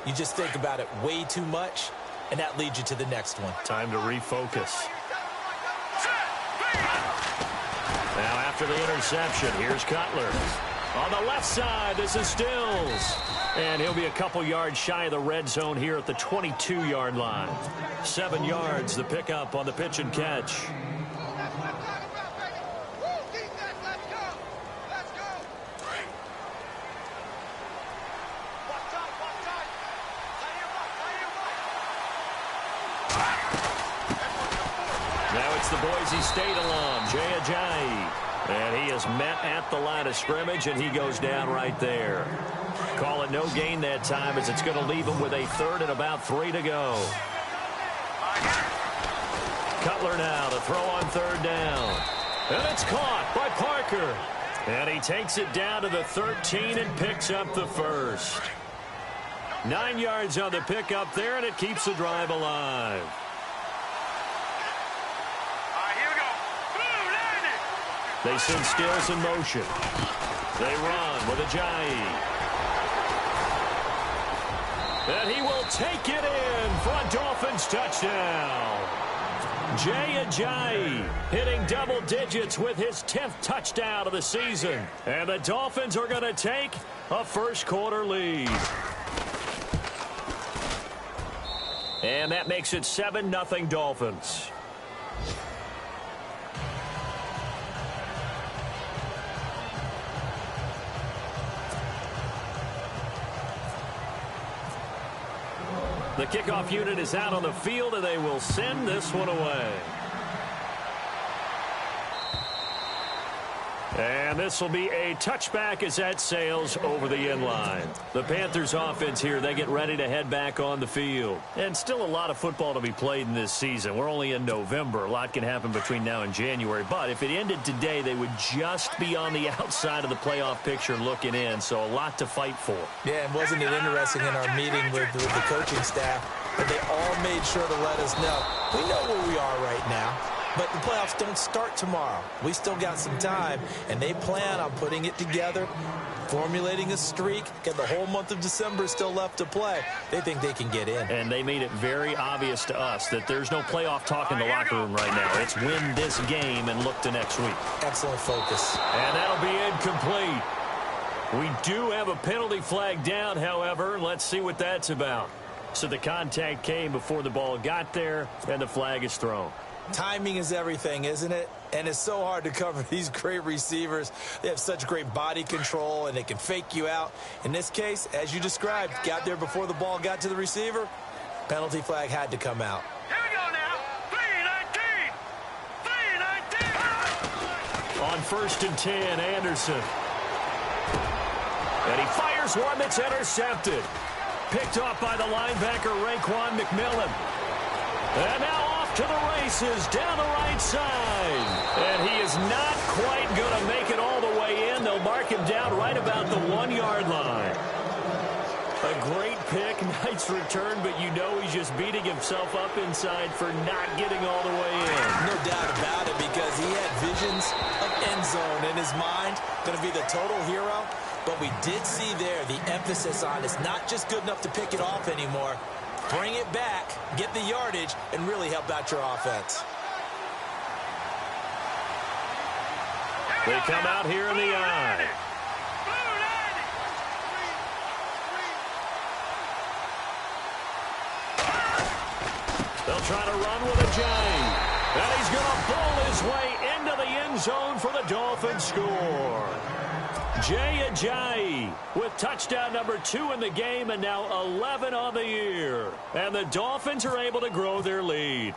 You just think about it way too much, and that leads you to the next one. Time to refocus. Now after the interception, here's Cutler. On the left side, this is Stills. And he'll be a couple yards shy of the red zone here at the 22-yard line. 7 yards, the pickup on the pitch and catch. Now it's the Boise State alum, Jay Ajayi. And he is met at the line of scrimmage, and he goes down right there. Call it no gain that time, as it's going to leave him with a 3rd and about 3 to go. Cutler now to throw on 3rd down. And it's caught by Parker. And he takes it down to the 13 and picks up the 1st. 9 yards on the pickup there, and it keeps the drive alive. They send Stills in motion. They run with Ajayi. And he will take it in for a Dolphins touchdown. Jay Ajayi hitting double digits with his 10th touchdown of the season. And the Dolphins are going to take a first-quarter lead. And that makes it 7-0 Dolphins. The kickoff unit is out on the field, and they will send this one away. And this will be a touchback as that sails over the end line. The Panthers offense here, they get ready to head back on the field. And still a lot of football to be played in this season. We're only in November. A lot can happen between now and January. But if it ended today, they would just be on the outside of the playoff picture looking in. So a lot to fight for. Yeah, and wasn't it interesting in our meeting with the coaching staff that they all made sure to let us know, we know where we are right now. But the playoffs don't start tomorrow. We still got some time, and they plan on putting it together, formulating a streak. Got the whole month of December still left to play. They think they can get in. And they made it very obvious to us that there's no playoff talk in the locker room right now. It's win this game and look to next week. Excellent focus. And that'll be incomplete. We do have a penalty flag down, however. Let's see what that's about. So the contact came before the ball got there, and the flag is thrown. Timing is everything, isn't it? And it's so hard to cover these great receivers. They have such great body control, and they can fake you out. In this case, as you described, got there before the ball got to the receiver. Penalty flag had to come out. Here we go now. 3-19. On 1st and 10, Anderson. And he fires one that's intercepted. Picked off by the linebacker, Raekwon McMillan. And now off to the races down the right side. And he is not quite going to make it all the way in. They'll mark him down right about the 1-yard line. A great pick, nice return, but you know he's just beating himself up inside for not getting all the way in. No doubt about it, because he had visions of end zone in his mind. Going to be the total hero. But we did see there the emphasis on it's not just good enough to pick it off anymore. Bring it back, get the yardage, and really help out your offense. They come out here in the eye. They'll try to run with Ajayi. And he's going to pull his way into the end zone for the Dolphins score. Jay Ajayi with touchdown number 2 in the game, and now 11 on the year. And the Dolphins are able to grow their lead.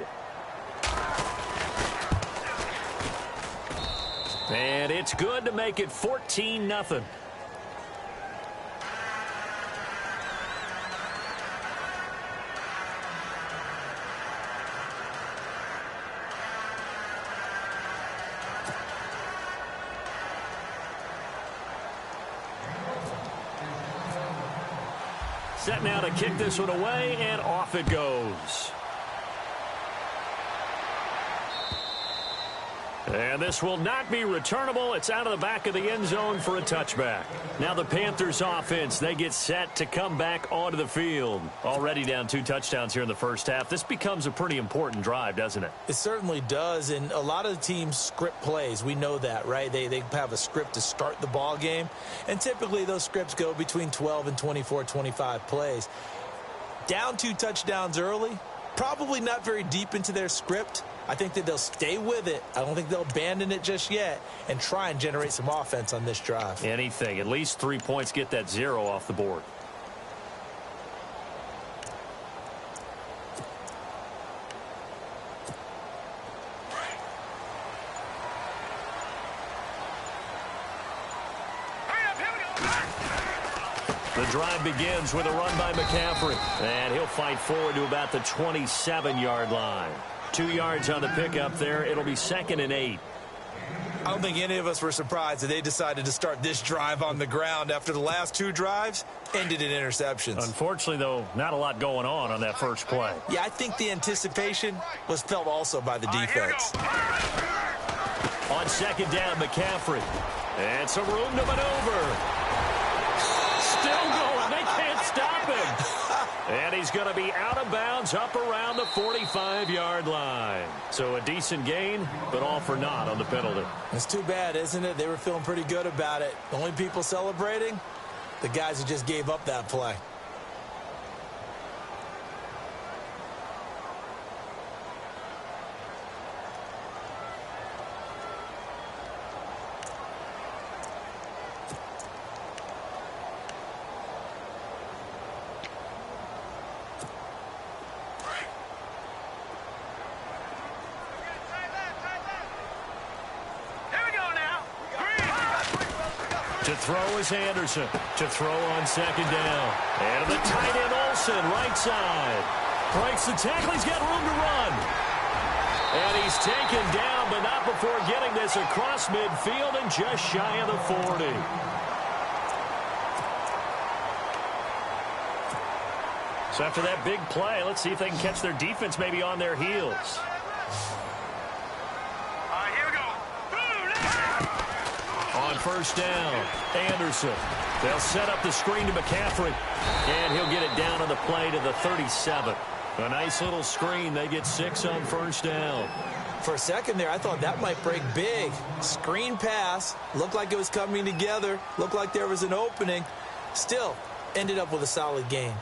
And it's good to make it 14-0. Set now to kick this one away, and off it goes. And this will not be returnable. It's out of the back of the end zone for a touchback. Now the Panthers offense, they get set to come back onto the field. Already down 2 touchdowns here in the first half. This becomes a pretty important drive, doesn't it? It certainly does, and a lot of the teams script plays. We know that, right? They have a script to start the ball game, and typically those scripts go between 12 and 24, 25 plays. Down 2 touchdowns early, probably not very deep into their script. I think that they'll stay with it. I don't think they'll abandon it just yet and try and generate some offense on this drive. Anything. At least 3 points, get that 0 off the board. The drive begins with a run by McCaffrey. And he'll fight forward to about the 27-yard line. 2 yards on the pickup there. It'll be 2nd and 8. I don't think any of us were surprised that they decided to start this drive on the ground after the last 2 drives ended in interceptions. Unfortunately, though, not a lot going on that first play. Yeah, I think the anticipation was felt also by the defense. On 2nd down, McCaffrey. And some room to maneuver. Still going. They can't stop him. And he's going to be out of bounds up around the 45-yard line. So a decent gain, but all for naught on the penalty. It's too bad, isn't it? They were feeling pretty good about it. The only people celebrating, the guys who just gave up that play. To throw is Anderson. To throw on 2nd down. And the tight end Olsen, right side. Breaks the tackle. He's got room to run. And he's taken down, but not before getting this across midfield and just shy of the 40. So after that big play, let's see if they can catch their defense maybe on their heels. On 1st down, Anderson. They'll set up the screen to McCaffrey. And he'll get it down on the play to the 37. A nice little screen. They get 6 on 1st down. For a second there, I thought that might break big. Screen pass. Looked like it was coming together. Looked like there was an opening. Still, ended up with a solid gain.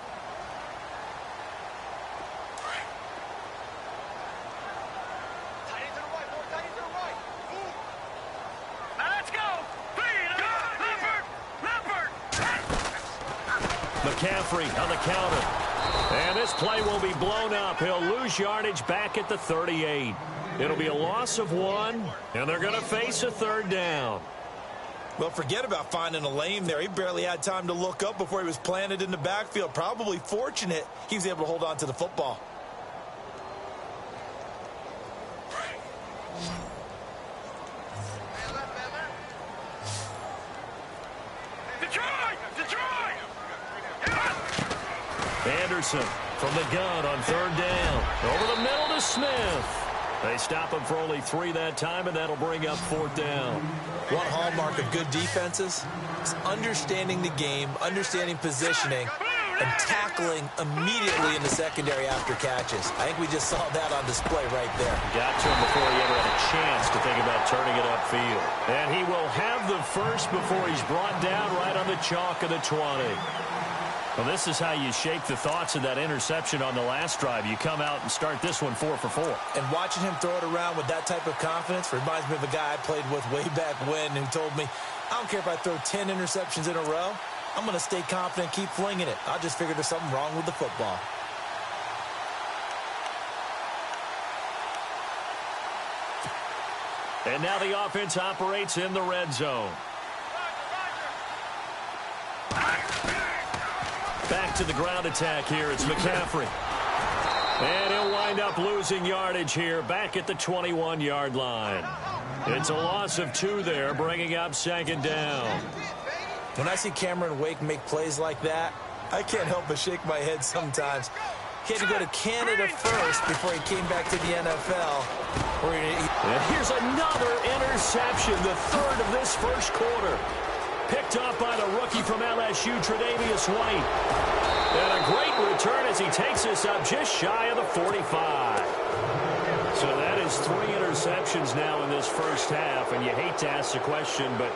McCaffrey on the counter. And this play will be blown up. He'll lose yardage back at the 38. It'll be a loss of 1, and they're going to face a 3rd down. Well, forget about finding a lane there. He barely had time to look up before he was planted in the backfield. Probably fortunate he was able to hold on to the football. Anderson from the gun on 3rd down. Over the middle to Smith. They stop him for only 3 that time, and that'll bring up 4th down. One hallmark of good defenses is understanding the game, understanding positioning, and tackling immediately in the secondary after catches. I think we just saw that on display right there. Got to him before he ever had a chance to think about turning it upfield. And he will have the first before he's brought down right on the chalk of the 20. Well, this is how you shake the thoughts of that interception on the last drive. You come out and start this one 4 for 4. And watching him throw it around with that type of confidence reminds me of a guy I played with way back when who told me, I don't care if I throw 10 interceptions in a row. I'm going to stay confident, keep flinging it. I just figured there's something wrong with the football. And now the offense operates in the red zone. Back to the ground attack here. It's McCaffrey. And he'll wind up losing yardage here back at the 21-yard line. It's a loss of 2 there, bringing up 2nd down. When I see Cameron Wake make plays like that, I can't help but shake my head sometimes. He had to go to Canada first before he came back to the NFL. And here's another interception, the third of this first quarter. Picked up by the rookie from LSU, Tre'Davious White. And a great return as he takes this up just shy of the 45. So that is 3 interceptions now in this first half. And you hate to ask the question, but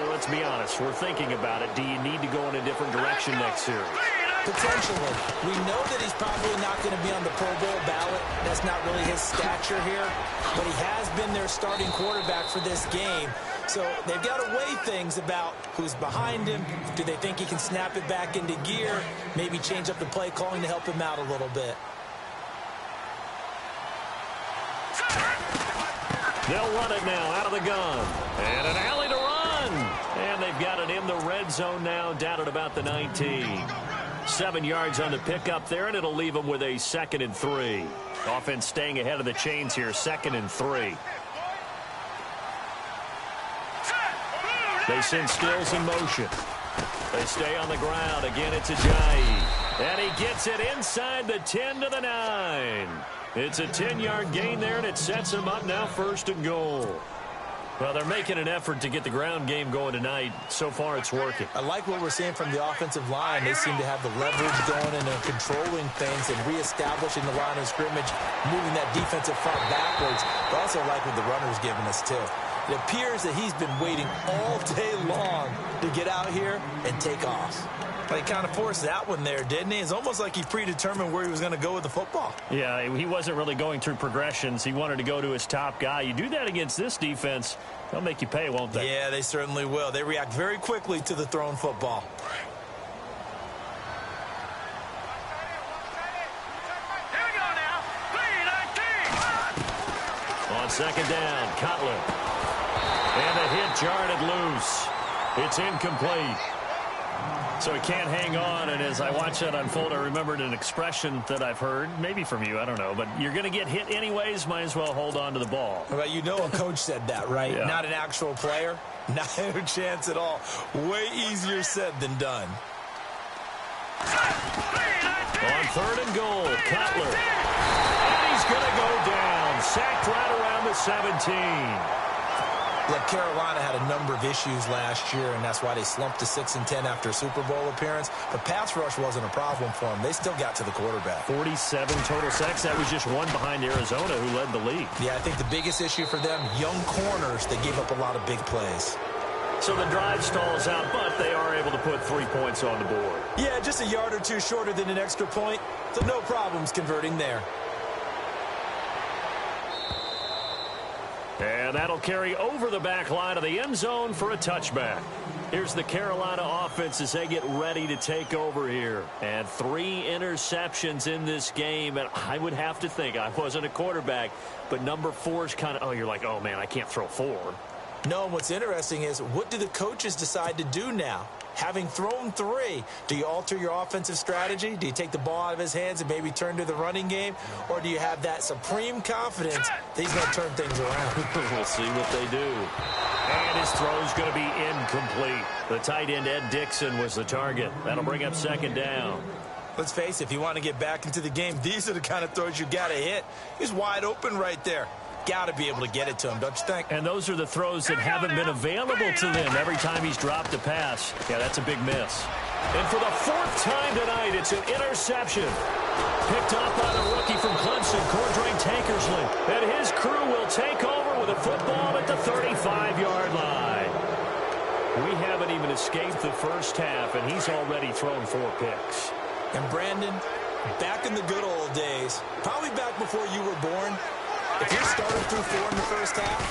let's be honest. We're thinking about it. Do you need to go in a different direction next series? Potentially. We know that he's probably not going to be on the Pro Bowl ballot. That's not really his stature here. But he has been their starting quarterback for this game. So they've got to weigh things about who's behind him. Do they think he can snap it back into gear? Maybe change up the play calling to help him out a little bit. They'll run it now out of the gun. And an alley to run. And they've got it in the red zone now, down at about the 19. 7 yards on the pickup there, and it'll leave them with a 2nd and 3. Offense staying ahead of the chains here, 2nd and 3. They send Stills in motion. They stay on the ground. Again, it's Ajayi. And he gets it inside the 10 to the 9. It's a 10-yard gain there, and it sets him up now 1st and goal. Well, they're making an effort to get the ground game going tonight. So far, it's working. I like what we're seeing from the offensive line. They seem to have the leverage going and they're controlling things and reestablishing the line of scrimmage, moving that defensive front backwards. But also like what the runner's giving us, too. It appears that he's been waiting all day long to get out here and take off. But he kind of forced that one there, didn't he? It's almost like he predetermined where he was going to go with the football. Yeah, he wasn't really going through progressions. He wanted to go to his top guy. You do that against this defense, they'll make you pay, won't they? Yeah, they certainly will. They react very quickly to the thrown football. Here we go now. 3-19. On 2nd down, Cutler. And a hit jarred it loose. It's incomplete. So he can't hang on, and as I watch that unfold, I remembered an expression that I've heard, maybe from you, I don't know, but you're going to get hit anyways, might as well hold on to the ball. Well, you know a coach said that, right? Yeah. Not an actual player. Not a chance at all. Way easier said than done. On 3rd and goal, Cutler. And he's going to go down. Sacked right around the 17. Look, Carolina had a number of issues last year, and that's why they slumped to 6-10 after a Super Bowl appearance. But pass rush wasn't a problem for them. They still got to the quarterback. 47 total sacks. That was just one behind Arizona, who led the league. Yeah, I think the biggest issue for them, young corners, they gave up a lot of big plays. So the drive stalls out, but they are able to put 3 points on the board. Yeah, just a yard or two shorter than an extra point, so no problems converting there. And that'll carry over the back line of the end zone for a touchback. Here's the Carolina offense as they get ready to take over here. And 3 interceptions in this game. And I would have to think, I wasn't a quarterback, but number 4 is kind of, oh, you're like, oh, man, I can't throw 4. No, and what's interesting is, what do the coaches decide to do now? Having thrown 3, do you alter your offensive strategy? Do you take the ball out of his hands and maybe turn to the running game? Or do you have that supreme confidence that he's going to turn things around? We'll see what they do. And his throw's going to be incomplete. The tight end, Ed Dixon, was the target. That'll bring up 2nd down. Let's face it, if you want to get back into the game, these are the kind of throws you got to hit. He's wide open right there. Got to be able to get it to him, don't you think? And those are the throws that haven't been available to them every time he's dropped a pass. Yeah, that's a big miss. And for the 4th time tonight, it's an interception. Picked up by the rookie from Clemson, Cordray Tankersley. And his crew will take over with a football at the 35-yard line. We haven't even escaped the first half, and he's already thrown 4 picks. And Brandon, back in the good old days, probably back before you were born, if you're starting through 4 in the first half,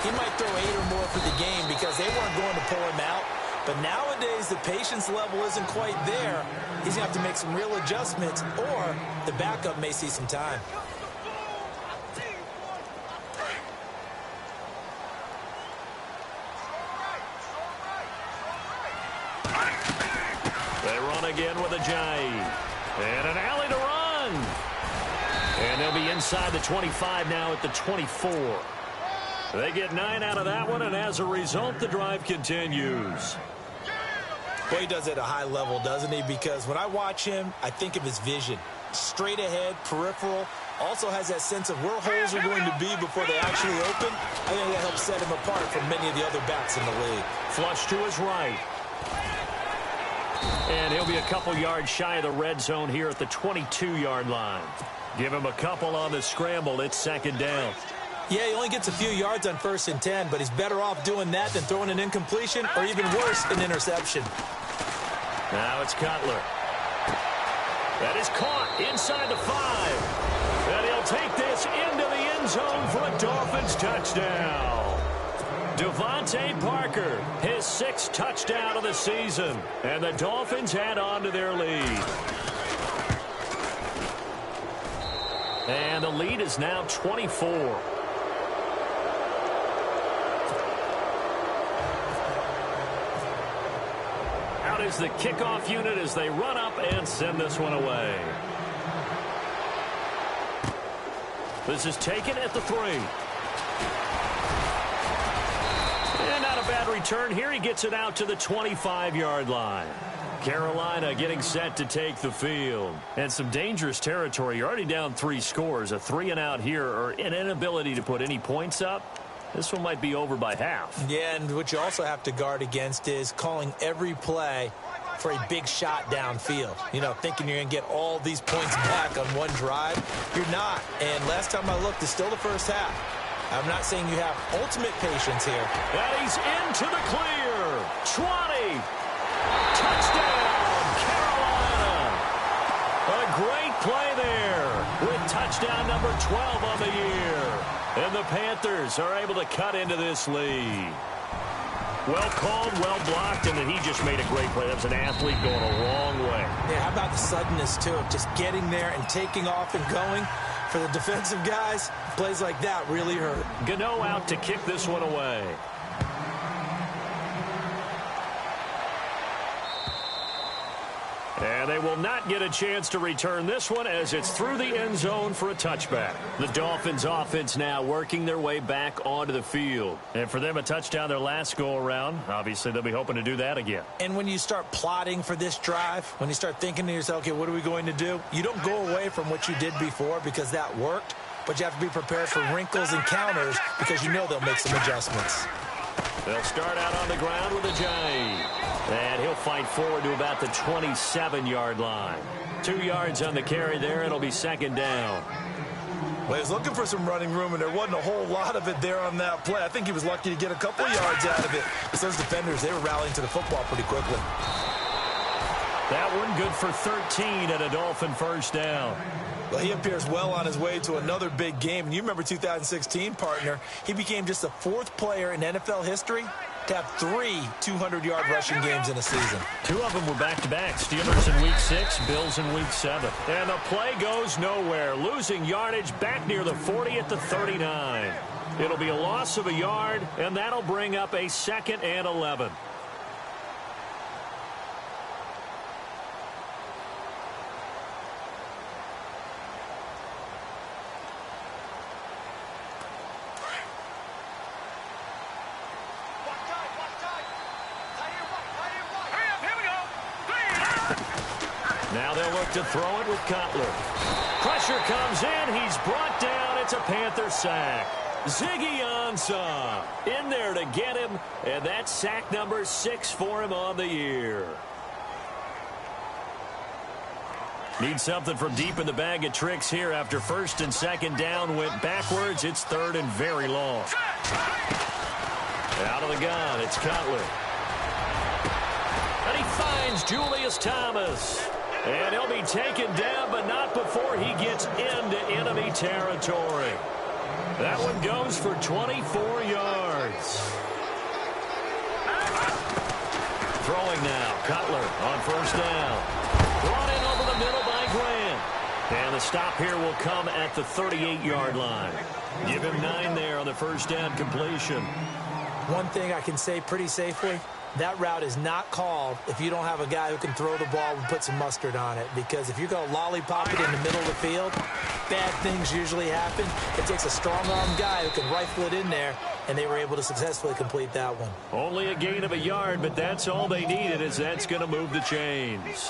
he might throw 8 or more for the game because they weren't going to pull him out. But nowadays, the patience level isn't quite there. He's going to have to make some real adjustments, or the backup may see some time. They run again with Ajayi. And an alley to run. And they'll be inside the 25 now at the 24. They get 9 out of that one, and as a result, the drive continues. Well, he does it at a high level, doesn't he? Because when I watch him, I think of his vision. Straight ahead, peripheral. Also has that sense of where holes are going to be before they actually open. I think that helps set him apart from many of the other backs in the league. Flush to his right. And he'll be a couple yards shy of the red zone here at the 22-yard line. Give him a couple on the scramble. It's second down. Yeah, he only gets a few yards on 1st and 10, but he's better off doing that than throwing an incompletion or even worse, an interception. Now it's Cutler. That is caught inside the 5. And he'll take this into the end zone for a Dolphins touchdown. Devontae Parker, his 6th touchdown of the season. And the Dolphins add on to their lead. And the lead is now 24. Out is the kickoff unit as they run up and send this one away. This is taken at the 3. And not a bad return here. He gets it out to the 25-yard line. Carolina getting set to take the field. And some dangerous territory. You're already down 3 scores. A 3-and-out here or an inability to put any points up. This one might be over by half. Yeah, and what you also have to guard against is calling every play for a big shot downfield. You know, thinking you're going to get all these points back on one drive. You're not. And last time I looked, it's still the first half. I'm not saying you have ultimate patience here. And he's into the clear. 20. Touchdown, Carolina. A great play there with touchdown number 12 on the year. And the Panthers are able to cut into this lead. Well called, well blocked, and then he just made a great play. That was an athlete going a long way. Yeah, how about the suddenness, too, of just getting there and taking off and going? For the defensive guys, plays like that really hurt. Gano out to kick this one away. And they will not get a chance to return this one as it's through the end zone for a touchback. The Dolphins offense now working their way back onto the field. And for them, a touchdown their last go-around. Obviously, they'll be hoping to do that again. And when you start plotting for this drive, when you start thinking to yourself, okay, what are we going to do? You don't go away from what you did before because that worked, but you have to be prepared for wrinkles and counters because you know they'll make some adjustments. They'll start out on the ground with a Jay. And he'll fight forward to about the 27-yard line. 2 yards on the carry there. It'll be second down. Well, he was looking for some running room, and there wasn't a whole lot of it there on that play. I think he was lucky to get a couple yards out of it. Because those defenders, they were rallying to the football pretty quickly. That one good for 13 at a Dolphin first down. Well, he appears well on his way to another big game. And you remember 2016, partner, he became just the 4th player in NFL history to have 3 200-yard rushing games in a season. 2 of them were back-to-back. Steelers in Week 6, Bills in Week 7. And the play goes nowhere. Losing yardage back near the 40 at the 39. It'll be a loss of a yard, and that'll bring up a 2nd and 11. Now they'll look to throw it with Cutler. Pressure comes in. He's brought down. It's a Panther sack. Ziggy Ansah in there to get him, and that's sack number 6 for him on the year. Need something from deep in the bag of tricks here after 1st and 2nd down went backwards. It's 3rd and very long. Out of the gun, it's Cutler. And he finds Julius Thomas. And he'll be taken down, but not before he gets into enemy territory. That one goes for 24 yards. Throwing now, Cutler on 1st down. Brought in over the middle by Grant. And the stop here will come at the 38-yard line. Give him 9 there on the 1st down completion. One thing I can say pretty safely, that route is not called if you don't have a guy who can throw the ball and put some mustard on it. Because if you're going to lollipop it in the middle of the field, bad things usually happen. It takes a strong-arm guy who can rifle it in there and they were able to successfully complete that one. Only a gain of a yard, but that's all they needed, as that's going to move the chains.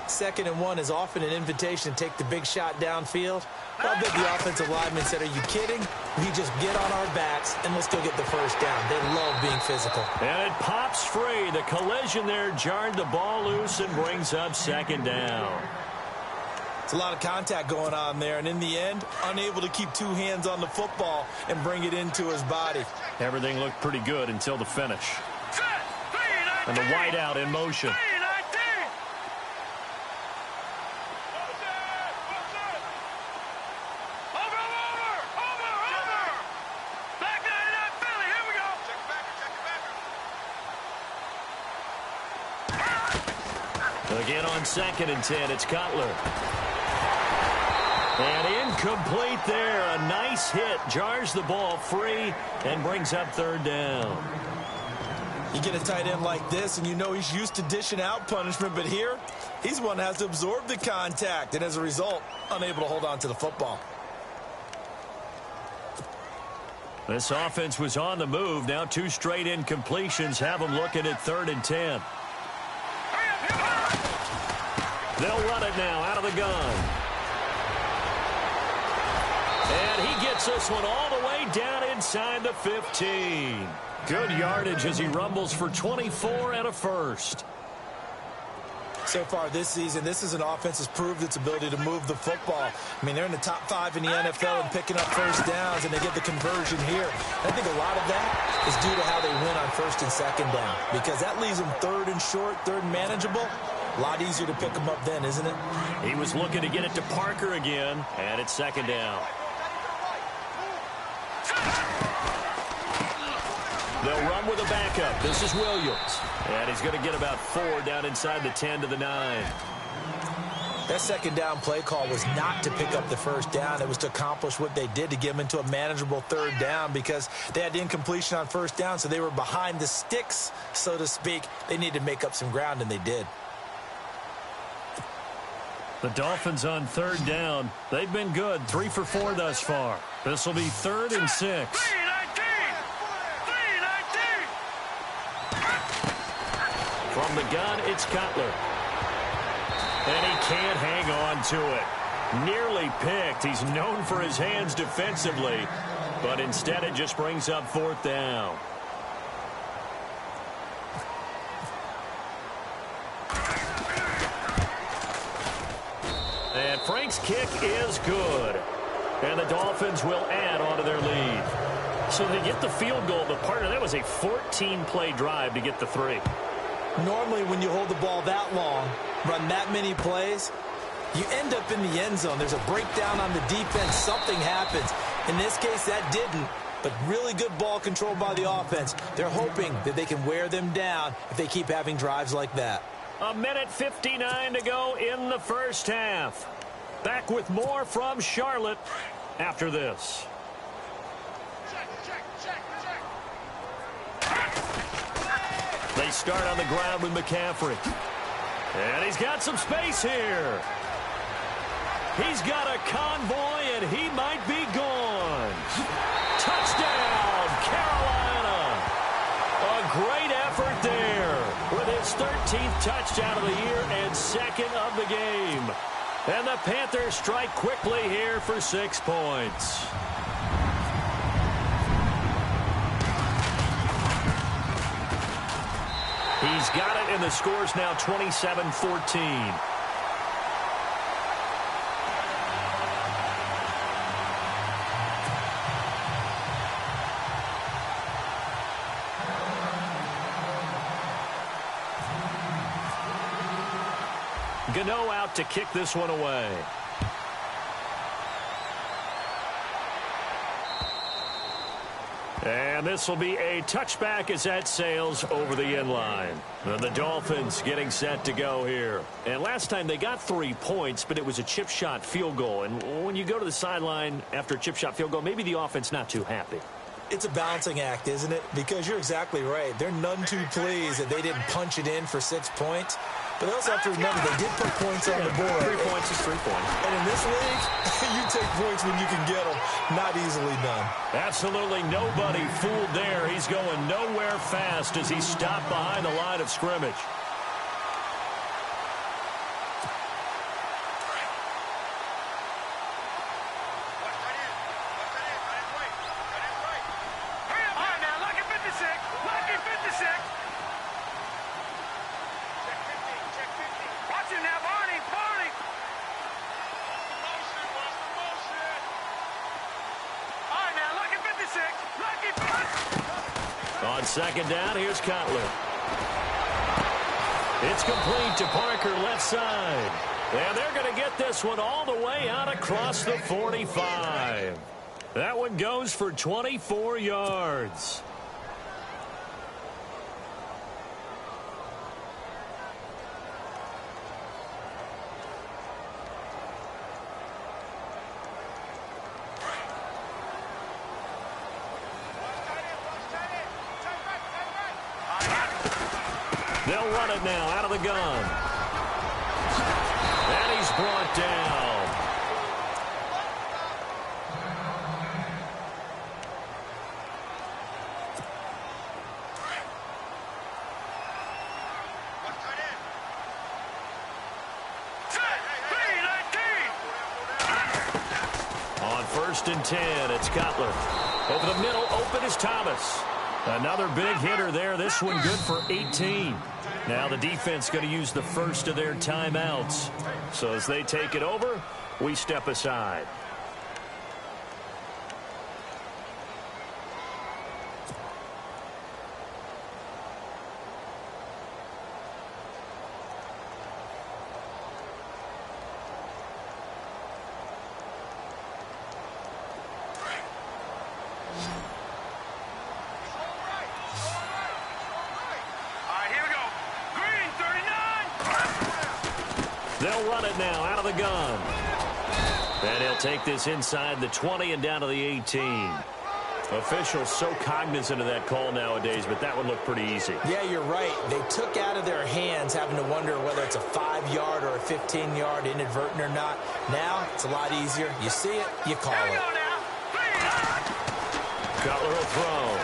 2nd and 1 is often an invitation to take the big shot downfield. Well, I bet the offensive lineman said, are you kidding? We just get on our backs and let's go get the first down. They love being physical. And it pops free. The collision there jarred the ball loose and brings up 2nd down. It's a lot of contact going on there, and in the end, unable to keep 2 hands on the football and bring it into his body. Everything looked pretty good until the finish. And the wideout in motion. Again on 2nd and 10, it's Cutler. And incomplete there. A nice hit. Jars the ball free and brings up 3rd down. You get a tight end like this, and you know he's used to dishing out punishment, but here, he's one that has to absorb the contact, and as a result, unable to hold on to the football. This offense was on the move. Now 2 straight incompletions have them looking at 3rd and 10. They'll run it now out of the gun. And he gets this one all the way down inside the 15. Good yardage as he rumbles for 24 and a first. So far this season, this is an offense that's proved its ability to move the football. I mean, they're in the top 5 in the NFL and picking up first downs, and they get the conversion here. I think a lot of that is due to how they win on 1st and 2nd down, because that leaves them 3rd and short, 3rd and manageable. A lot easier to pick them up then, isn't it? He was looking to get it to Parker again, and it's 2nd down. They'll run with a backup. This is Williams. And he's going to get about 4 down inside the 10 to the 9. That 2nd down play call was not to pick up the first down. It was to accomplish what they did, to get them into a manageable 3rd down, because they had the incompletion on 1st down, so they were behind the sticks, so to speak. They needed to make up some ground, and they did. The Dolphins on 3rd down. They've been good. 3 for 4 thus far. This will be 3rd and 6. From the gun, it's Cutler. And he can't hang on to it. Nearly picked. He's known for his hands defensively, but instead it just brings up 4th down. And Frank's kick is good. And the Dolphins will add on to their lead. So they get the field goal, but partner, that was a 14-play drive to get the 3. Normally, when you hold the ball that long, run that many plays, you end up in the end zone. There's a breakdown on the defense. Something happens. In this case, that didn't, but really good ball control by the offense. They're hoping that they can wear them down if they keep having drives like that. 1:59 to go in the first half. Back with more from Charlotte after this. They start on the ground with McCaffrey. And he's got some space here. He's got a convoy, and he might be gone. Touchdown, Carolina. A great effort there with his 13th touchdown of the year and 2nd of the game. And the Panthers strike quickly here for 6 points. He's got it, and the score's now 27-14. Gano out to kick this one away. And this will be a touchback as that sails over the end line. And the Dolphins getting set to go here. And last time they got 3 points, but it was a chip shot field goal. And when you go to the sideline after a chip shot field goal, maybe the offense not too happy. It's a balancing act, isn't it? Because you're exactly right. They're none too pleased that they didn't punch it in for 6 points. But they also have to remember they did put points on the board. 3 points is 3 points. And in this league, you take points when you can get them. Not easily done. Absolutely nobody fooled there. He's going nowhere fast as he stopped behind the line of scrimmage. On second down, here's Cutler. It's complete to Parker, left side. And they're going to get this one all the way out across the 45. That one goes for 24 yards. They'll run it now out of the gun. And he's brought down. On 1st and 10, it's Cutler. Over the middle, open is Thomas. Another big hitter there. This one good for 18. Now the defense going to use the first of their timeouts. So as they take it over, we step aside. They'll run it now out of the gun. And he'll take this inside the 20 and down to the 18. Officials so cognizant of that call nowadays, but that would look pretty easy. Yeah, you're right. They took out of their hands having to wonder whether it's a 5-yard or a 15-yard inadvertent or not. Now, it's a lot easier. You see it, you call it. Cutler will throw.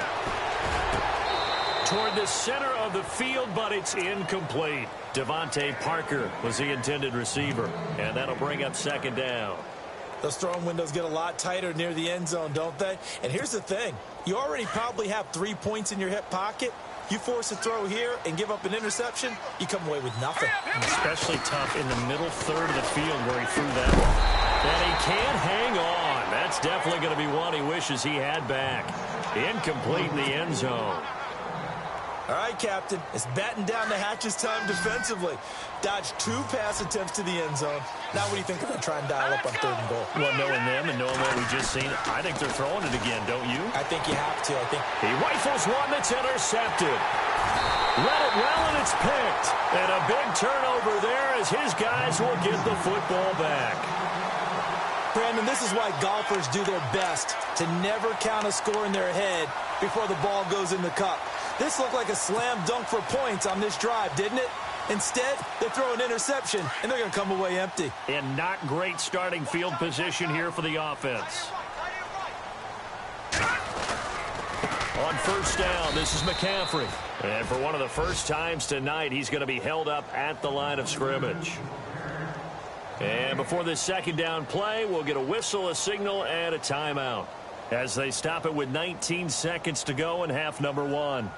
Toward the center of the field, but it's incomplete. Devontae Parker was the intended receiver, and that'll bring up second down. Those throwing windows get a lot tighter near the end zone, don't they? And here's the thing. You already probably have 3 points in your hip pocket. You force a throw here and give up an interception, you come away with nothing. And especially tough in the middle third of the field where he threw that one. And he can't hang on. That's definitely going to be one he wishes he had back. Incomplete in the end zone. All right, Captain, it's batten down the hatches time defensively. Dodged 2 pass attempts to the end zone. Now what do you think they're going to try and dial up on 3rd and goal? Well, knowing them and knowing what we just seen, I think they're throwing it again, don't you? I think you have to. He rifles one that's intercepted. Read it well, and it's picked. And a big turnover there as his guys will get the football back. Brandon, this is why golfers do their best to never count a score in their head before the ball goes in the cup. This looked like a slam dunk for points on this drive, didn't it? Instead, they throw an interception, and they're going to come away empty. And not great starting field position here for the offense. On 1st down, this is McCaffrey. And for one of the first times tonight, he's going to be held up at the line of scrimmage. And before this 2nd down play, we'll get a whistle, a signal, and a timeout as they stop it with 19 seconds to go in half number 1.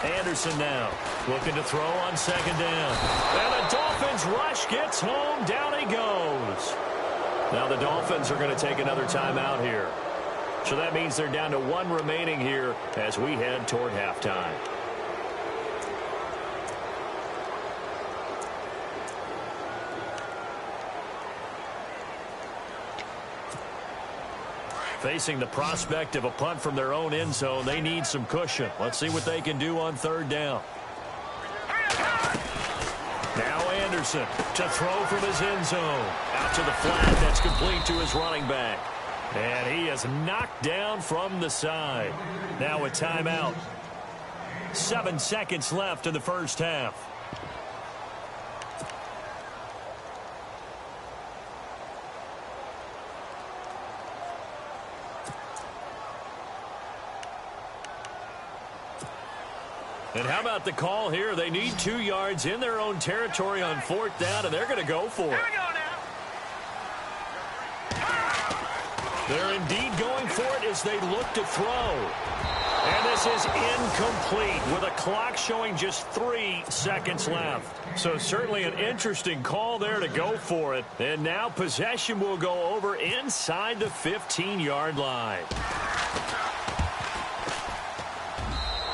Anderson now looking to throw on 2nd down. And the Dolphins rush gets home. Down he goes. Now the Dolphins are going to take another timeout here. So that means they're down to 1 remaining here as we head toward halftime. Facing the prospect of a punt from their own end zone, they need some cushion. Let's see what they can do on 3rd down. Wilson to throw from his end zone. Out to the flat. That's complete to his running back. And he is knocked down from the side. Now a timeout. 7 seconds left in the first half. And how about the call here? They need 2 yards in their own territory on 4th down, and they're going to go for it. They're indeed going for it as they look to throw. And this is incomplete with a clock showing just 3 seconds left. So certainly an interesting call there to go for it. And now possession will go over inside the 15-yard line.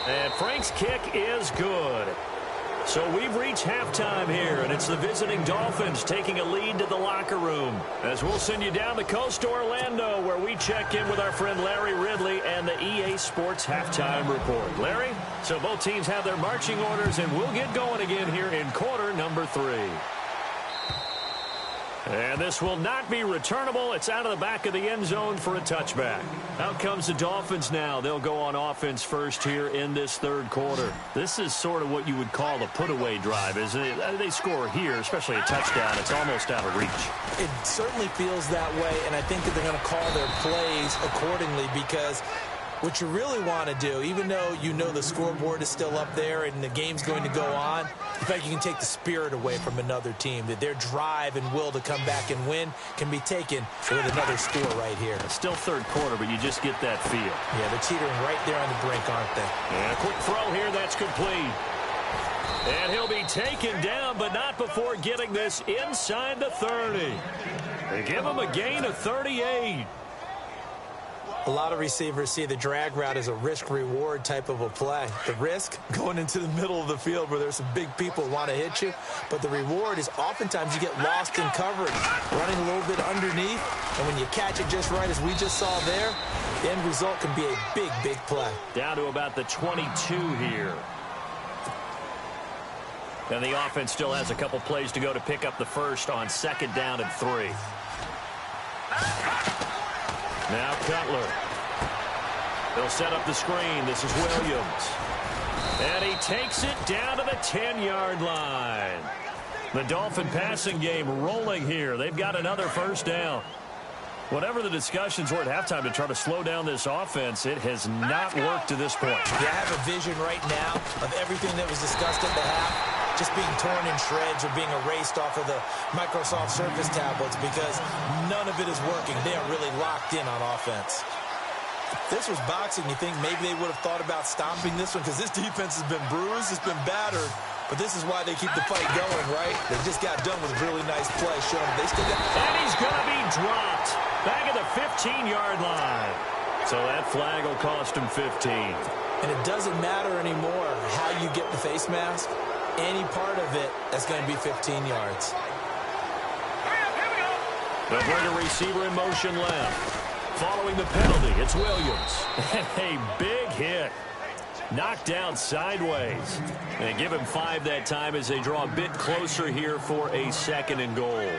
And Frank's kick is good. So we've reached halftime here, and it's the visiting Dolphins taking a lead to the locker room. As we'll send you down the coast to Orlando, where we check in with our friend Larry Ridley and the EA Sports Halftime Report. Larry, so both teams have their marching orders, and we'll get going again here in quarter number 3. And this will not be returnable. It's out of the back of the end zone for a touchback. Out comes the Dolphins now. They'll go on offense first here in this third quarter. This is sort of what you would call a put-away drive, isn't it? They score here, especially a touchdown. It's almost out of reach. It certainly feels that way, and I think that they're going to call their plays accordingly, because what you really want to do, even though you know the scoreboard is still up there and the game's going to go on, in fact, you can take the spirit away from another team, that their drive and will to come back and win can be taken with another score right here. It's still third quarter, but you just get that feel. Yeah, they're teetering right there on the brink, aren't they? And a quick throw here, that's complete. And he'll be taken down, but not before getting this inside the 30. They give him a gain of 38. A lot of receivers see the drag route as a risk-reward type of a play. The risk, going into the middle of the field where there's some big people who want to hit you. But the reward is oftentimes you get lost in coverage, running a little bit underneath. And when you catch it just right, as we just saw there, the end result can be a big, big play. Down to about the 22 here. And the offense still has a couple plays to go to pick up the first on 2nd down and 3. Now Cutler. They'll set up the screen. This is Williams. And he takes it down to the 10-yard line. The Dolphin passing game rolling here. They've got another first down. Whatever the discussions were at halftime to try to slow down this offense, it has not worked to this point. Yeah, I have a vision right now of everything that was discussed at the half just being torn in shreds or being erased off of the Microsoft Surface tablets, because none of it is working. They are really locked in on offense. If this was boxing, you think maybe they would have thought about stomping this one, because this defense has been bruised, it's been battered. But this is why they keep the fight going, right? They just got done with a really nice play, showing they still got... And he's going to be dropped back at the 15-yard line. So that flag will cost him 15. And it doesn't matter anymore how you get the face mask. Any part of it, that's going to be 15 yards. They'll bring a receiver in motion left. Following the penalty, it's Williams. A big hit. Knocked down sideways. And give him 5 that time as they draw a bit closer here for a 2nd and goal.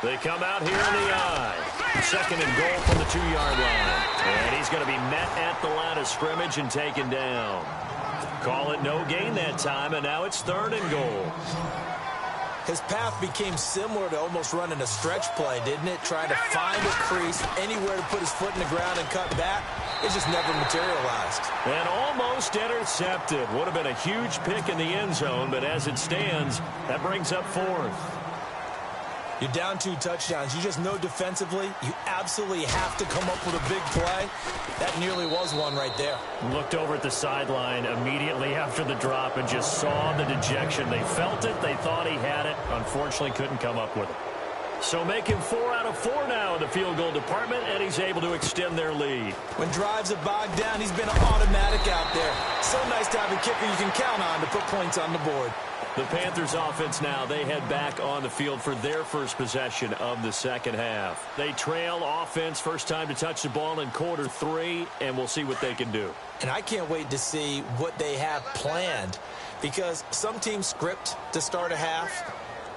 They come out here in the eye. 2nd and goal from the 2-yard line. And he's going to be met at the line of scrimmage and taken down. Call it no gain that time, and now it's 3rd and goal. His path became similar to almost running a stretch play, didn't it? Trying to find a crease, anywhere to put his foot in the ground and cut back. It just never materialized. And almost intercepted. Would have been a huge pick in the end zone, but as it stands, that brings up 4th. You're down 2 touchdowns. You just know defensively you absolutely have to come up with a big play. That nearly was one right there. Looked over at the sideline immediately after the drop and just saw the dejection. They felt it. They thought he had it. Unfortunately, couldn't come up with it. So making 4 out of 4 now in the field goal department, and he's able to extend their lead. When drives are bogged down, he's been automatic out there. So nice to have a kicker you can count on to put points on the board. The Panthers offense now, they head back on the field for their first possession of the second half. They trail offense, first time to touch the ball in quarter 3, and we'll see what they can do. And I can't wait to see what they have planned, because some teams script to start a half.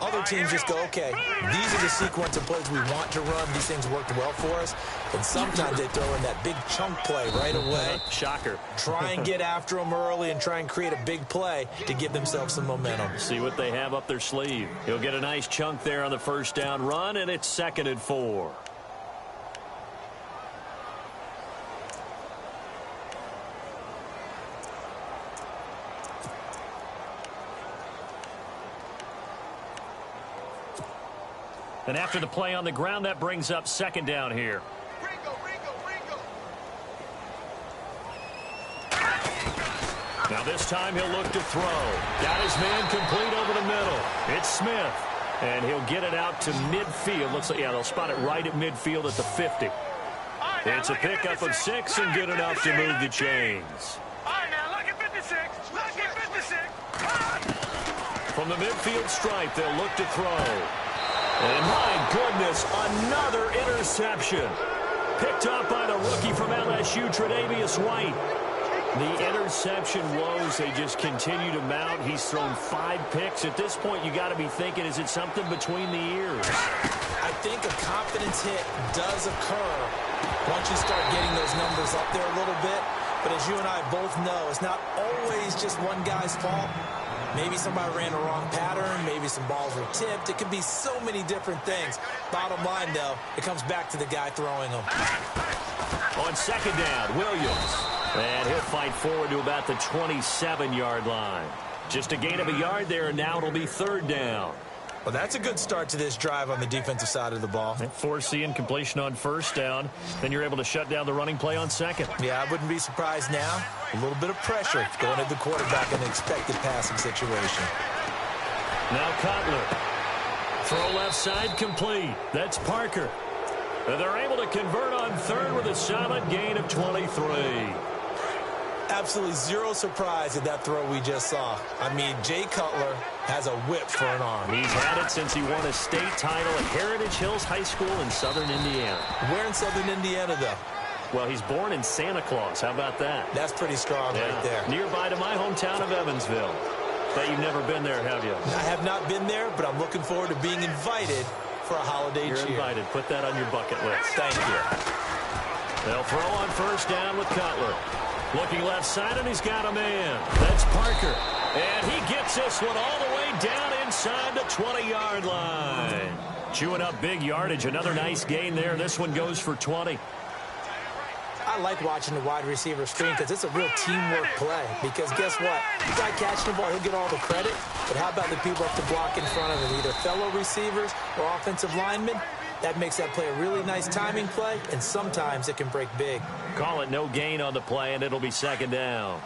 Other teams just go, okay, these are the sequence of plays we want to run. These things worked well for us. And sometimes they throw in that big chunk play right away. Shocker. Try and get after them early and try and create a big play to give themselves some momentum. See what they have up their sleeve. He'll get a nice chunk there on the first down run, and it's 2nd and 4. And after the play on the ground, that brings up 2nd down here. Now this time he'll look to throw. Got his man complete over the middle. It's Smith. And he'll get it out to midfield. Looks like, yeah, they'll spot it right at midfield at the 50. It's a pickup of 6 and good enough to move the chains. All right, now, look at 56. Look at 56. From the midfield stripe, they'll look to throw. And my goodness, another interception. Picked up by the rookie from LSU, Tre'Davious White. The interception woes, they just continue to mount. He's thrown 5 picks. At this point, you got to be thinking, is it something between the ears? I think a confidence hit does occur once you start getting those numbers up there a little bit. But as you and I both know, it's not always just one guy's fault. Maybe somebody ran a wrong pattern. Maybe some balls were tipped. It could be so many different things. Bottom line, though, it comes back to the guy throwing them. On 2nd down, Williams. And he'll fight forward to about the 27-yard line. Just a gain of a yard there, and now it'll be 3rd down. Well, that's a good start to this drive on the defensive side of the ball. Forcing completion on 1st down. Then you're able to shut down the running play on 2nd. Yeah, I wouldn't be surprised now. A little bit of pressure going at the quarterback in an expected passing situation. Now Cutler. Throw left side complete. That's Parker. And they're able to convert on 3rd with a solid gain of 23. Absolutely zero surprise at that throw we just saw. I mean, Jay Cutler has a whip for an arm. He's had it since he won a state title at Heritage Hills High School in Southern Indiana. Where in Southern Indiana, though? Well, he's born in Santa Claus. How about that? That's pretty strong right there. Nearby to my hometown of Evansville. Bet you've never been there, have you? I have not been there, but I'm looking forward to being invited for a holiday cheer. You're invited. Put that on your bucket list. Thank you. They'll throw on 1st down with Cutler. Looking left side, and he's got a man. That's Parker. And he gets this one all the way down inside the 20-yard line. Chewing up big yardage. Another nice gain there. This one goes for 20. I like watching the wide receiver screen because it's a real teamwork play. Because guess what? The guy catching the ball, he'll get all the credit. But how about the people have to block in front of him, either fellow receivers or offensive linemen? That makes that play a really nice timing play, and sometimes it can break big. Call it no gain on the play, and it'll be 2nd down.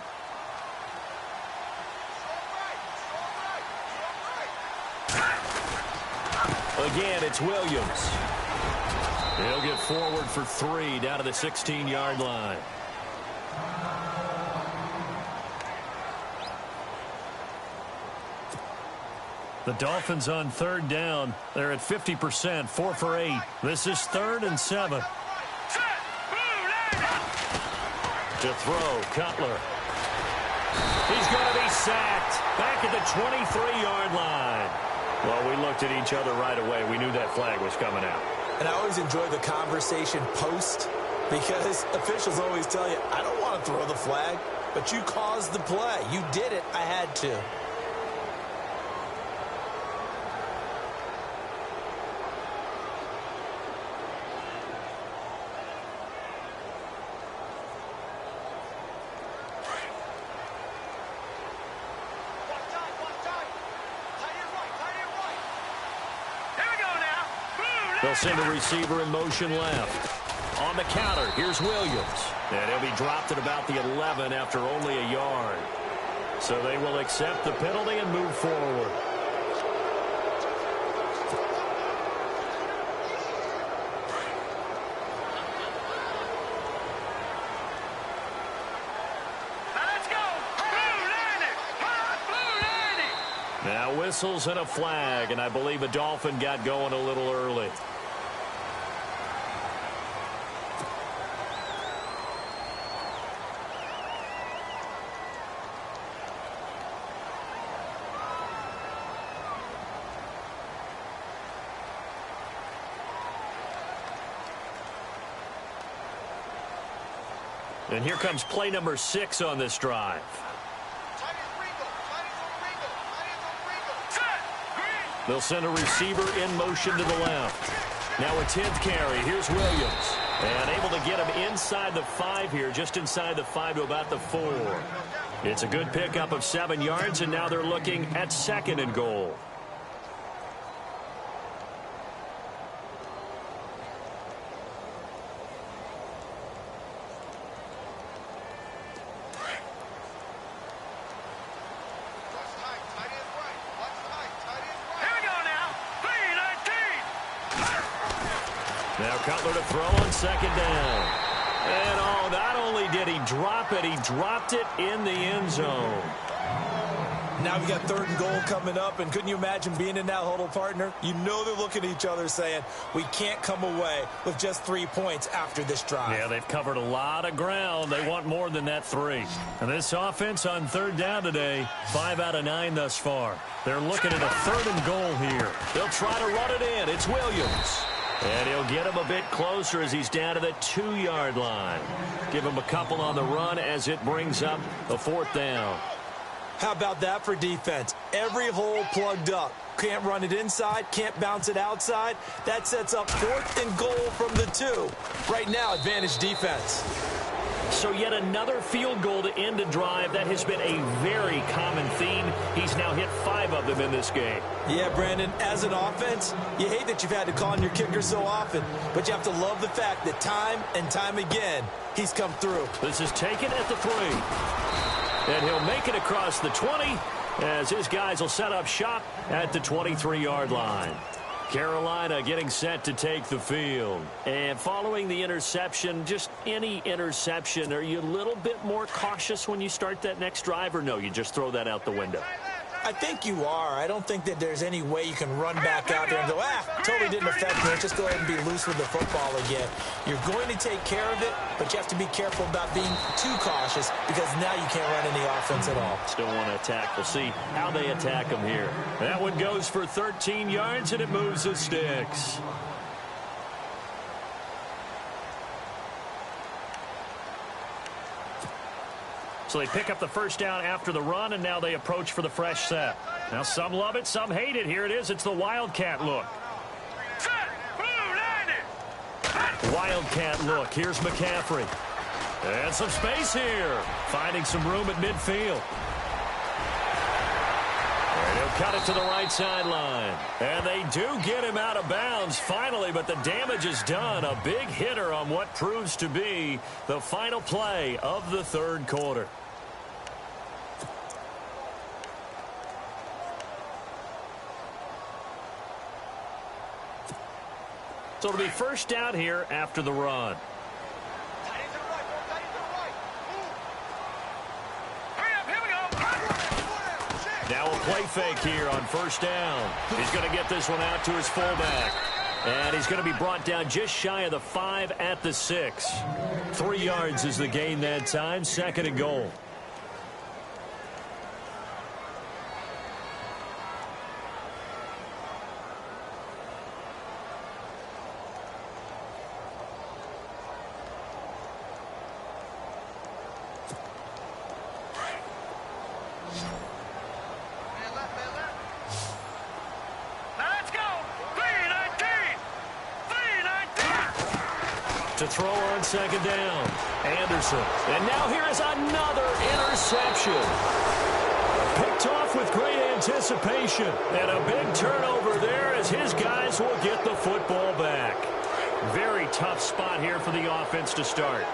Again, it's Williams. He'll get forward for 3 down to the 16-yard line. The Dolphins on 3rd down. They're at 50%, 4 for 8. This is 3rd and 7. To throw, Cutler. He's going to be sacked back at the 23-yard line. Well, we looked at each other right away. We knew that flag was coming out. And I always enjoy the conversation post because officials always tell you, I don't want to throw the flag, but you caused the play. You did it. I had to. They'll send a receiver in motion left. On the counter, here's Williams. And he'll be dropped at about the 11 after only a yard. So they will accept the penalty and move forward. Let's go. Blue 90. Blue 90. Now whistles and a flag, and I believe a Dolphin got going a little early. And here comes play number 6 on this drive. They'll send a receiver in motion to the left. Now a 10th carry. Here's Williams. And able to get him inside the 5 here, just inside the 5 to about the 4. It's a good pickup of 7 yards, and now they're looking at 2nd and goal. Now Cutler to throw on 2nd down. And oh, not only did he drop it, he dropped it in the end zone. Now we got 3rd and goal coming up, and couldn't you imagine being in that huddle, partner? You know they're looking at each other saying, we can't come away with just 3 points after this drive. Yeah, they've covered a lot of ground. They want more than that 3. And this offense on 3rd down today, 5 out of 9 thus far. They're looking at a 3rd and goal here. They'll try to run it in. It's Williams. And he'll get him a bit closer as he's down to the 2-yard line. Give him a couple on the run as it brings up a 4th down. How about that for defense? Every hole plugged up. Can't run it inside, can't bounce it outside. That sets up 4th and goal from the 2. Right now, advantage defense. So yet another field goal to end a drive. That has been a very common theme. He's now hit 5 of them in this game. Yeah, Brandon, as an offense, you hate that you've had to call on your kicker so often, but you have to love the fact that time and time again, he's come through. This is taken at the 3. And he'll make it across the 20 as his guys will set up shop at the 23-yard line. Carolina getting set to take the field. And following the interception, just any interception, are you a little bit more cautious when you start that next drive, or no, you just throw that out the window? I think you are. I don't think that there's any way you can run back out there and go, totally didn't affect me. Just go ahead and be loose with the football again. You're going to take care of it, but you have to be careful about being too cautious because now you can't run any offense at all. Still want to attack. We'll see how they attack them here. That one goes for 13 yards, and it moves the sticks. So they pick up the 1st down after the run, and now they approach for the fresh set. Now some love it, some hate it. Here it is. It's the Wildcat look. Wildcat look. Here's McCaffrey. And some space here. Finding some room at midfield. And he'll cut it to the right sideline. And they do get him out of bounds finally, but the damage is done. A big hitter on what proves to be the final play of the 3rd quarter. So it'll be 1st down here after the run. Now a play fake here on 1st down. He's going to get this one out to his fullback. And he's going to be brought down just shy of the 5 at the 6. 3 yards is the gain that time. 2nd and goal. To throw on 2nd down. Anderson. And now here is another interception. Picked off with great anticipation. And a big turnover there as his guys will get the football back. Very tough spot here for the offense to start.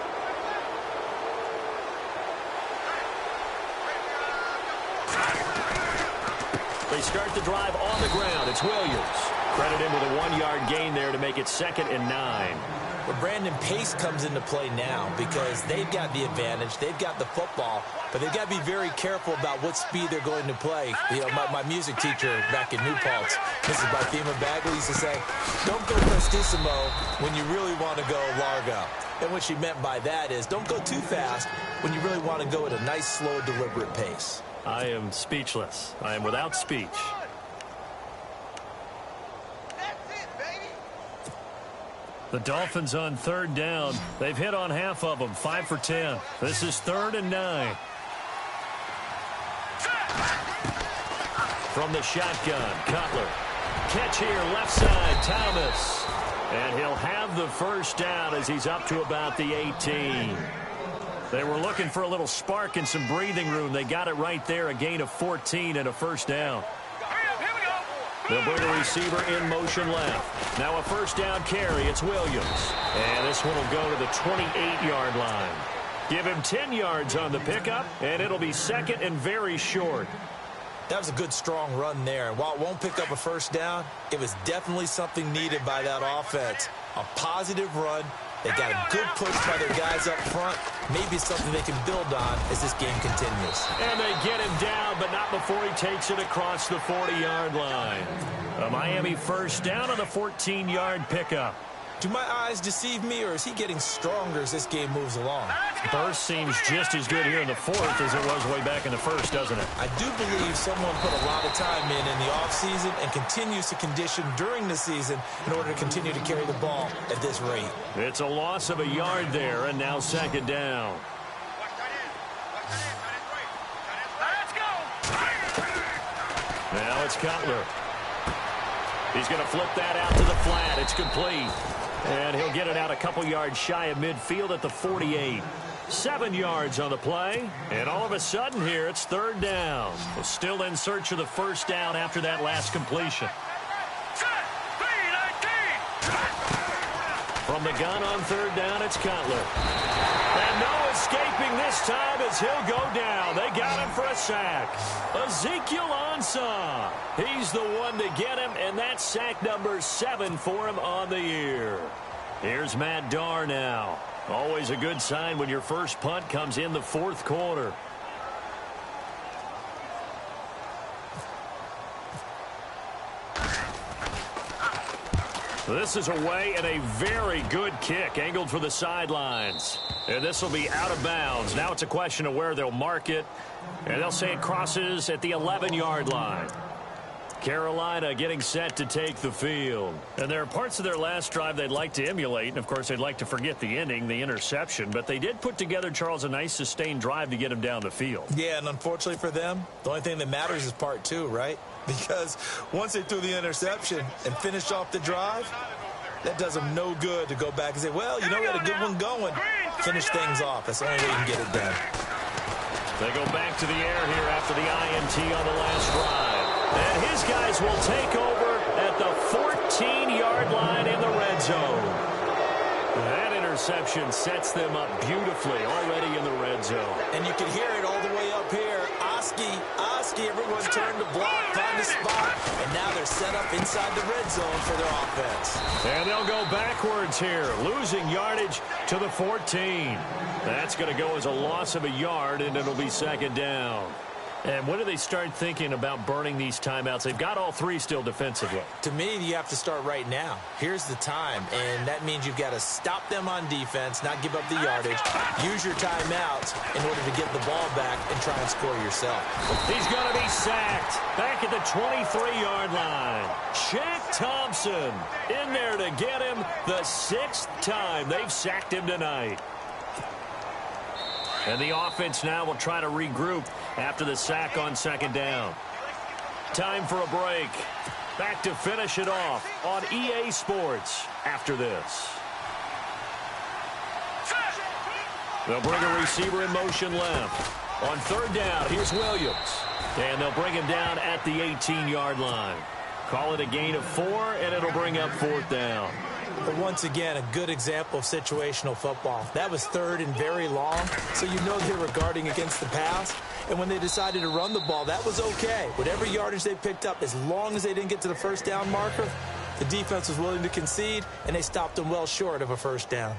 They start the drive on the ground. It's Williams. Credit him with a 1-yard gain there to make it 2nd and 9. But Brandon, pace comes into play now because they've got the advantage. They've got the football, but they've got to be very careful about what speed they're going to play. You know, my music teacher back in New Paltz, Mrs. Barthema Bagley, used to say, don't go prestissimo when you really want to go largo. And what she meant by that is don't go too fast when you really want to go at a nice, slow, deliberate pace. I am speechless. I am without speech. The Dolphins on third down. They've hit on half of them, 5 for 10. This is 3rd and 9. From the shotgun, Cutler. Catch here, left side, Thomas. And he'll have the first down as he's up to about the 18. They were looking for a little spark and some breathing room. They got it right there, a gain of 14 and a first down. They'll bring a receiver in motion left. Now a first down carry. It's Williams. And this one will go to the 28-yard line. Give him 10 yards on the pickup, and it'll be second and very short. That was a good, strong run there. And while it won't pick up a first down, it was definitely something needed by that offense. A positive run. They got a good push by their guys up front. Maybe something they can build on as this game continues. And they get him down, but not before he takes it across the 40-yard line. A Miami first down on a 14-yard pickup. Do my eyes deceive me, or is he getting stronger as this game moves along? Burst seems just as good here in the fourth as it was way back in the first, doesn't it? I do believe someone put a lot of time in the offseason and continues to condition during the season in order to continue to carry the ball at this rate. It's a loss of a yard there, and now second down. Now it's Cutler. He's going to flip that out to the flat. It's complete. And he'll get it out a couple yards shy of midfield at the 48. 7 yards on the play. And all of a sudden here, it's third down. We're still in search of the first down after that last completion. From the gun on third down, it's Cutler. And no escaping this time as he'll go down. They got him for a sack. Ezekiel Ansah. He's the one to get him, and that's sack number 7 for him on the year. Here's Matt Darr now. Always a good sign when your first punt comes in the fourth quarter. This is away and a very good kick angled for the sidelines. And this will be out of bounds. Now it's a question of where they'll mark it. And they'll say it crosses at the 11-yard line. Carolina getting set to take the field. And there are parts of their last drive they'd like to emulate. And, of course, they'd like to forget the ending, the interception. But they did put together, Charles, a nice sustained drive to get him down the field. Yeah, and unfortunately for them, the only thing that matters is part 2, right? Because once they threw the interception and finished off the drive, that does them no good to go back and say, well, you know, we had a good one going. Finish things off. That's the only way you can get it done. They go back to the air here after the INT on the last drive. And his guys will take over at the 14-yard line in the red zone. That interception sets them up beautifully already in the red zone. And you can hear it all the way up here. Oski, everyone turned to block, find a spot, and now they're set up inside the red zone for their offense. And they'll go backwards here, losing yardage to the 14. That's going to go as a loss of a yard, and it'll be second down. And when do they start thinking about burning these timeouts? They've got all 3 still defensively. To me, you have to start right now. Here's the time, and that means you've got to stop them on defense, not give up the yardage, use your timeouts in order to get the ball back and try and score yourself. He's going to be sacked back at the 23-yard line. Shaq Thompson in there to get him the 6th time they've sacked him tonight. And the offense now will try to regroup after the sack on second down. Time for a break. Back to finish it off on EA Sports after this. They'll bring a receiver in motion left. On third down, here's Williams. And they'll bring him down at the 18-yard line. Call it a gain of 4, and it'll bring up fourth down. But once again, a good example of situational football. That was third and very long, so you know they were guarding against the pass. And when they decided to run the ball, that was okay. Whatever yardage they picked up, as long as they didn't get to the first down marker, the defense was willing to concede, and they stopped them well short of a first down.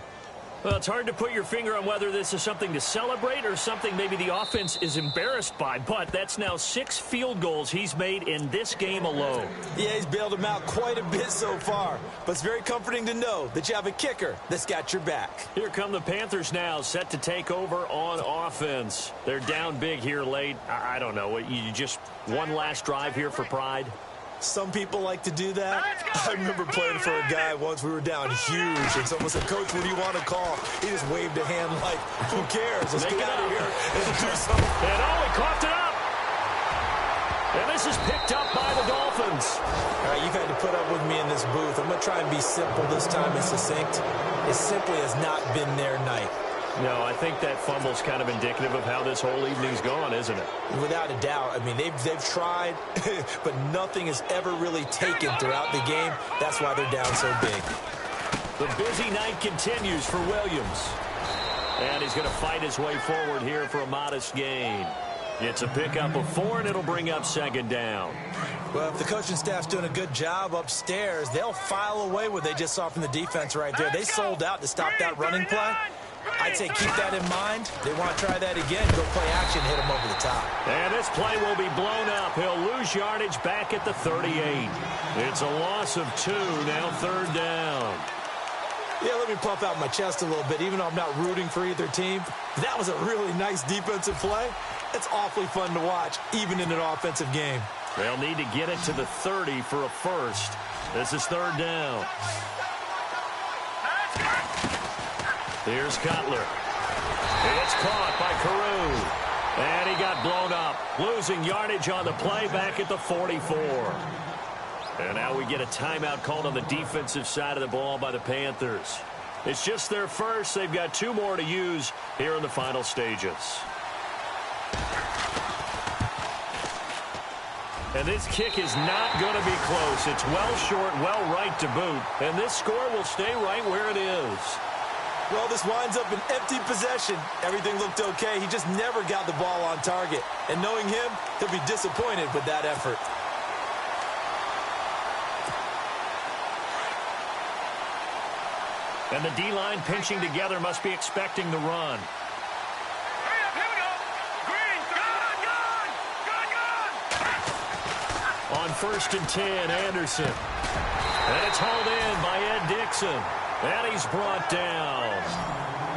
Well, it's hard to put your finger on whether this is something to celebrate or something maybe the offense is embarrassed by, but that's now 6 field goals he's made in this game alone. Yeah, he's bailed them out quite a bit so far, but it's very comforting to know that you have a kicker that's got your back. Here come the Panthers now, set to take over on offense. They're down big here late. I don't know. You just one last drive here for pride? Some people like to do that. I remember playing for a guy once. We were down huge, and someone said, "Coach, what do you want to call?" He just waved a hand like, "Who cares? Let's get out of here and do something." And he coughed it up. And this is picked up by the Dolphins. All right, you've had to put up with me in this booth. I'm going to try and be simple this time and succinct. It simply has not been their night. No, I think that fumble's kind of indicative of how this whole evening's gone, isn't it? Without a doubt. I mean, they've tried, but nothing has ever really taken throughout the game. That's why they're down so big. The busy night continues for Williams. And he's going to fight his way forward here for a modest gain. It's a pickup of 4, and it'll bring up second down. Well, if the coaching staff's doing a good job upstairs, they'll file away what they just saw from the defense right there. They sold out to stop that running play. I'd say keep that in mind. They want to try that again. Go play action, hit them over the top. And this play will be blown up. He'll lose yardage back at the 38. It's a loss of 2, now third down. Yeah, let me puff out my chest a little bit, even though I'm not rooting for either team. That was a really nice defensive play. It's awfully fun to watch, even in an offensive game. They'll need to get it to the 30 for a first. This is third down. Here's Cutler. It's caught by Carew. And he got blown up, losing yardage on the play back at the 44. And now we get a timeout called on the defensive side of the ball by the Panthers. It's just their first. They've got 2 more to use here in the final stages. And this kick is not going to be close. It's well short, well right to boot. And this score will stay right where it is. Well, this winds up an empty possession. Everything looked okay. He just never got the ball on target. And knowing him, he'll be disappointed with that effort. And the D-line pinching together must be expecting the run. Hurry up, here we go. Green, gun. On 1st and 10, Anderson. And it's hauled in by Ed Dixon. And he's brought down.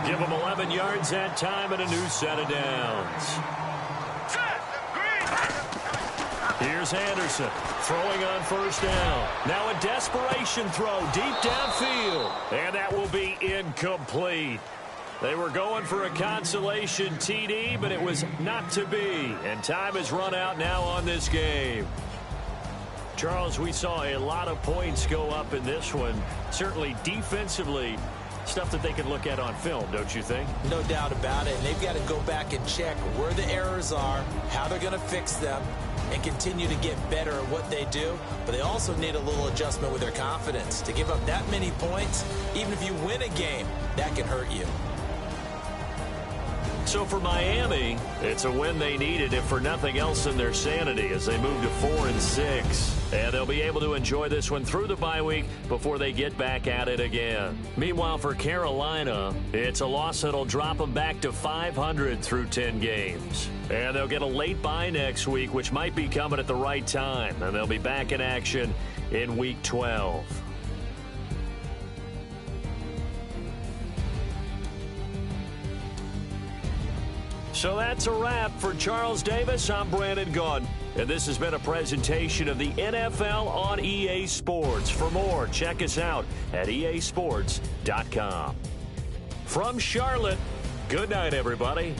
Give him 11 yards that time and a new set of downs. Set. Green. Here's Anderson throwing on 1st down. Now a desperation throw deep downfield. And that will be incomplete. They were going for a consolation TD, but it was not to be. And time has run out now on this game. Charles, we saw a lot of points go up in this one. Certainly defensively, stuff that they can look at on film, don't you think? No doubt about it. And they've got to go back and check where the errors are, how they're going to fix them, and continue to get better at what they do. But they also need a little adjustment with their confidence. To give up that many points, even if you win a game, that can hurt you. So for Miami, it's a win they needed, if for nothing else than their sanity, as they move to 4-6. And they'll be able to enjoy this one through the bye week before they get back at it again. Meanwhile, for Carolina, it's a loss that'll drop them back to 500 through 10 games. And they'll get a late bye next week, which might be coming at the right time. And they'll be back in action in Week 12. So that's a wrap. For Charles Davis, I'm Brandon Gaudin. And this has been a presentation of the NFL on EA Sports. For more, check us out at easports.com. From Charlotte, good night, everybody.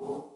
Set.